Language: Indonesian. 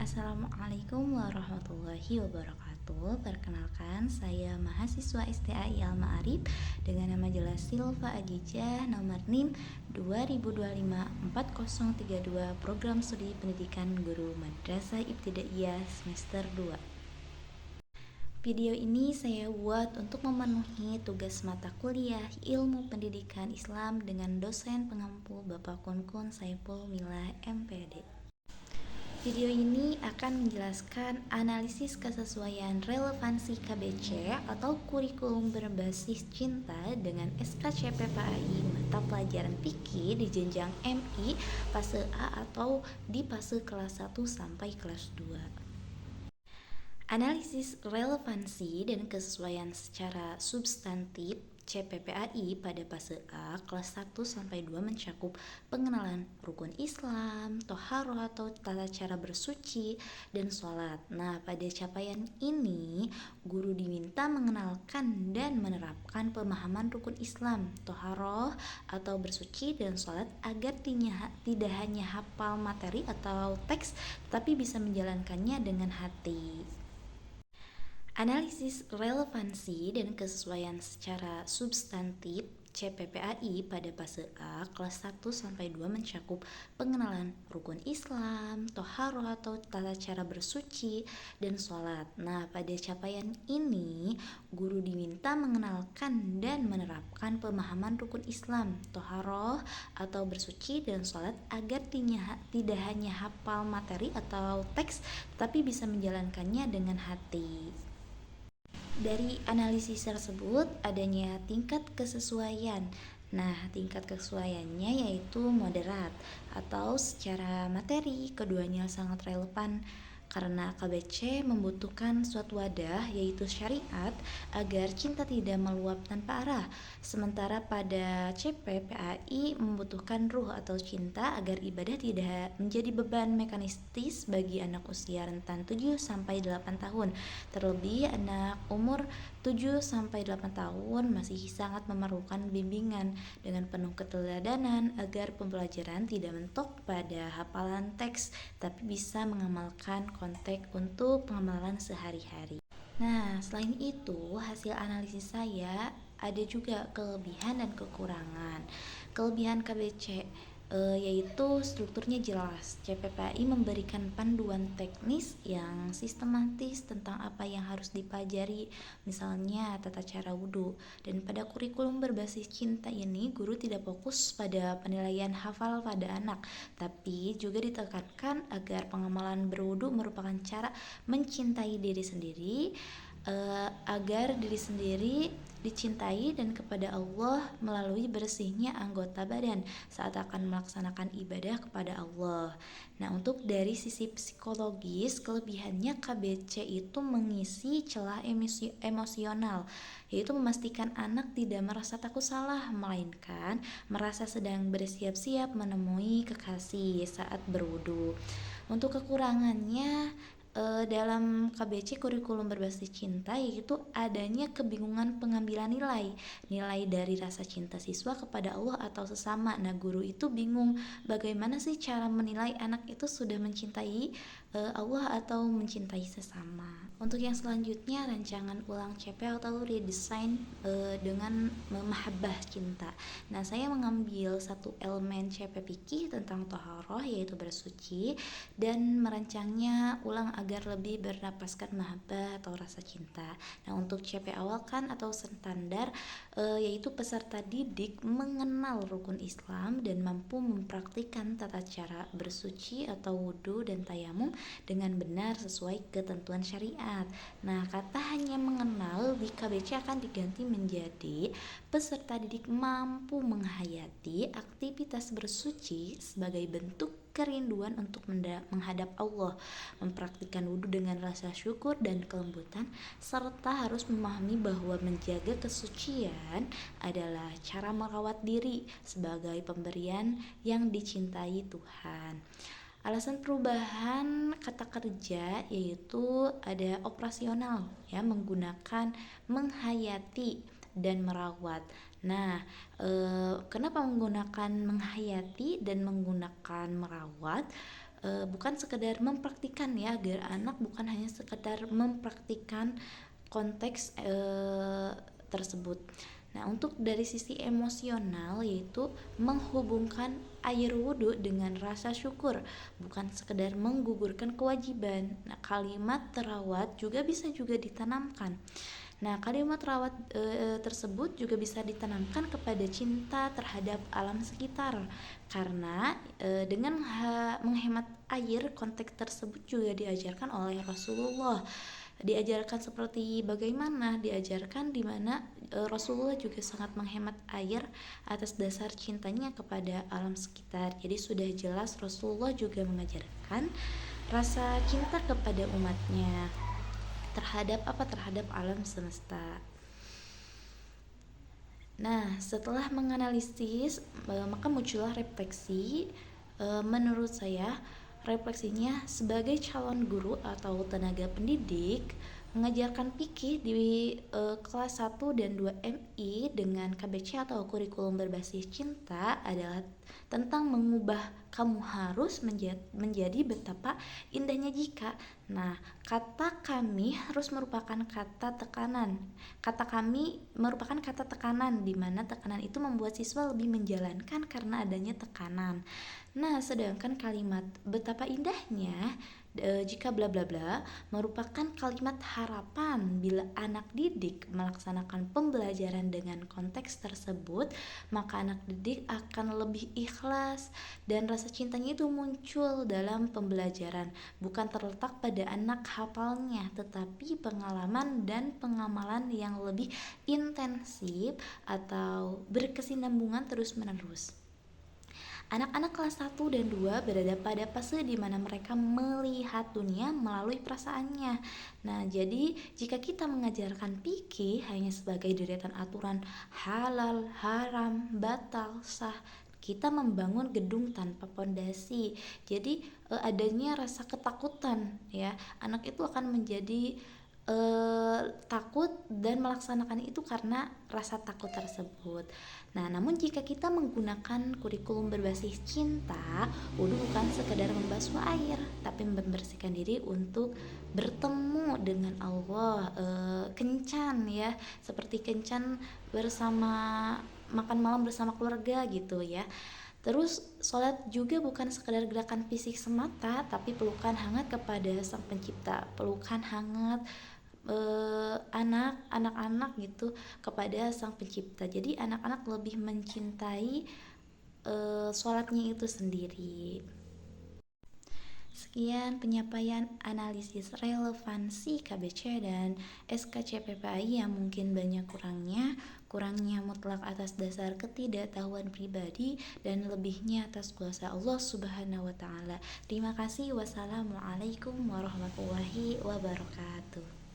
Assalamualaikum warahmatullahi wabarakatuh. Perkenalkan, saya mahasiswa STAI Al-Ma'arif dengan nama jelas Silva Adijah, nomor NIM 20254032, Program Studi Pendidikan Guru Madrasah Ibtidaiyah semester 2. Video ini saya buat untuk memenuhi tugas mata kuliah Ilmu Pendidikan Islam dengan dosen pengampu Bapak Kun Saiful Milah MPD. Video ini akan menjelaskan analisis kesesuaian relevansi KBC atau kurikulum berbasis cinta dengan SKCPPAI mata pelajaran fikih di jenjang MI fase A atau di fase kelas 1 sampai kelas 2. Analisis relevansi dan kesesuaian secara substantif CPPAI pada fase A kelas 1 sampai 2 mencakup pengenalan rukun Islam, toharoh atau tata cara bersuci, dan sholat. Nah, pada capaian ini, guru diminta mengenalkan dan menerapkan pemahaman rukun Islam, toharoh atau bersuci, dan sholat agar tidak hanya hafal materi atau teks, tapi bisa menjalankannya dengan hati. Analisis relevansi dan kesesuaian secara substantif CPPAI pada fase A kelas 1 sampai 2 mencakup pengenalan rukun Islam, toharoh atau tata cara bersuci, dan sholat. Nah, pada capaian ini, guru diminta mengenalkan dan menerapkan pemahaman rukun Islam, toharoh atau bersuci, dan sholat agar tidak hanya hafal materi atau teks, tapi bisa menjalankannya dengan hati. Dari analisis tersebut adanya tingkat kesesuaian. Nah, tingkat kesesuaiannya yaitu moderat atau secara materi keduanya sangat relevan karena KBC membutuhkan suatu wadah yaitu syariat agar cinta tidak meluap tanpa arah. Sementara pada CPPAI membutuhkan ruh atau cinta agar ibadah tidak menjadi beban mekanistis bagi anak usia rentan 7 sampai 8 tahun. Terlebih anak umur 7 sampai 8 tahun masih sangat memerlukan bimbingan dengan penuh keteladanan agar pembelajaran tidak mentok pada hafalan teks tapi bisa mengamalkan konteks untuk pengamalan sehari-hari. Nah, selain itu, hasil analisis saya ada juga kelebihan dan kekurangan. Kelebihan KBC yaitu strukturnya jelas. CPPAI memberikan panduan teknis yang sistematis tentang apa yang harus dipelajari, misalnya tata cara wudhu. Dan pada kurikulum berbasis cinta ini, guru tidak fokus pada penilaian hafal pada anak, tapi juga ditekankan agar pengamalan berwudhu merupakan cara mencintai diri sendiri, agar diri sendiri dicintai dan kepada Allah melalui bersihnya anggota badan saat akan melaksanakan ibadah kepada Allah. Nah, untuk dari sisi psikologis, kelebihannya KBC itu mengisi celah emosional, yaitu memastikan anak tidak merasa takut salah, melainkan merasa sedang bersiap-siap menemui kekasih saat berwudu. Untuk kekurangannya, dalam KBC kurikulum berbasis cinta yaitu adanya kebingungan pengambilan nilai dari rasa cinta siswa kepada Allah atau sesama. Nah, guru itu bingung bagaimana sih cara menilai anak itu sudah mencintai Allah atau mencintai sesama. Untuk yang selanjutnya, rancangan ulang CP atau redesign dengan mahabbah cinta. Nah, saya mengambil satu elemen CP fikih tentang toharoh yaitu bersuci dan merancangnya ulang agar lebih bernapaskan mahabbah atau rasa cinta. Nah, untuk CP awal kan atau standar yaitu peserta didik mengenal rukun Islam dan mampu mempraktikkan tata cara bersuci atau wudhu dan tayamum dengan benar sesuai ketentuan syariat. Nah, kata hanya mengenal di KBC akan diganti menjadi peserta didik mampu menghayati aktivitas bersuci sebagai bentuk kerinduan untuk menghadap Allah, mempraktikkan wudhu dengan rasa syukur dan kelembutan, serta harus memahami bahwa menjaga kesucian adalah cara merawat diri sebagai pemberian yang dicintai Tuhan. Alasan perubahan kata kerja yaitu ada operasional, ya, menggunakan menghayati dan merawat. Nah, kenapa menggunakan menghayati dan menggunakan merawat? bukan sekedar mempraktikkan ya, agar anak bukan hanya sekedar mempraktikkan konteks tersebut. Nah, untuk dari sisi emosional, yaitu menghubungkan air wudhu dengan rasa syukur, bukan sekedar menggugurkan kewajiban. Nah, kalimat terawat juga bisa juga ditanamkan. Nah, kalimat rawat tersebut juga bisa ditanamkan kepada cinta terhadap alam sekitar, karena dengan menghemat air, konteks tersebut juga diajarkan oleh Rasulullah. Diajarkan seperti bagaimana, diajarkan di mana Rasulullah juga sangat menghemat air atas dasar cintanya kepada alam sekitar. Jadi sudah jelas Rasulullah juga mengajarkan rasa cinta kepada umatnya terhadap apa, terhadap alam semesta. Nah, setelah menganalisis, maka muncullah refleksi. Menurut saya, refleksinya sebagai calon guru atau tenaga pendidik, mengajarkan fikih di kelas 1 dan 2 MI dengan KBC atau kurikulum berbasis cinta adalah tentang mengubah kamu harus menjadi betapa indahnya jika. Nah, kata kami harus merupakan kata tekanan. Kata kami merupakan kata tekanan, di mana tekanan itu membuat siswa lebih menjalankan karena adanya tekanan. Nah, sedangkan kalimat betapa indahnya jika bla bla bla merupakan kalimat harapan. Bila anak didik melaksanakan pembelajaran dengan konteks tersebut, maka anak didik akan lebih ikhlas dan rasa cintanya itu muncul dalam pembelajaran, bukan terletak pada anak hafalnya, tetapi pengalaman dan pengamalan yang lebih intensif atau berkesinambungan terus-menerus. Anak-anak kelas 1 dan 2 berada pada fase di mana mereka melihat dunia melalui perasaannya. Nah, jadi jika kita mengajarkan fikih hanya sebagai deretan aturan halal, haram, batal, sah, kita membangun gedung tanpa pondasi. Jadi adanya rasa ketakutan ya. Anak itu akan menjadi takut dan melaksanakan itu karena rasa takut tersebut. Nah, namun jika kita menggunakan kurikulum berbasis cinta, wudhu bukan sekedar membasuh air, tapi membersihkan diri untuk bertemu dengan Allah. Kencan ya, seperti kencan bersama, makan malam bersama keluarga gitu ya. Terus sholat juga bukan sekedar gerakan fisik semata, tapi pelukan hangat kepada Sang Pencipta, pelukan hangat anak-anak gitu kepada Sang Pencipta. Jadi anak-anak lebih mencintai sholatnya itu sendiri. Sekian penyampaian analisis relevansi KBC dan SKCPPAI yang mungkin banyak kurangnya mutlak atas dasar ketidaktahuan pribadi dan lebihnya atas kuasa Allah Subhanahu wa taala. Terima kasih. Wassalamualaikum warahmatullahi wabarakatuh.